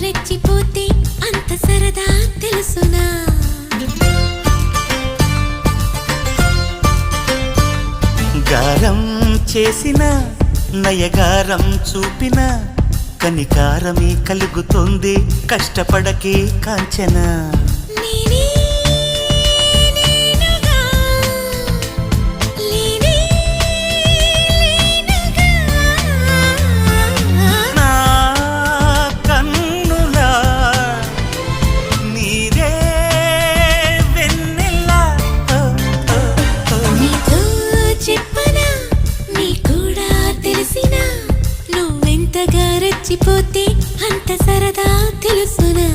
రెచ్చిపోతే అంత సరదా తెలుసునా గారం చేసిన నయగారం చూపిన కనికారమే కలుగుతుంది కష్టపడకే కాంచనా రెచ్చిపోతే అంత సరదా తెలుసునా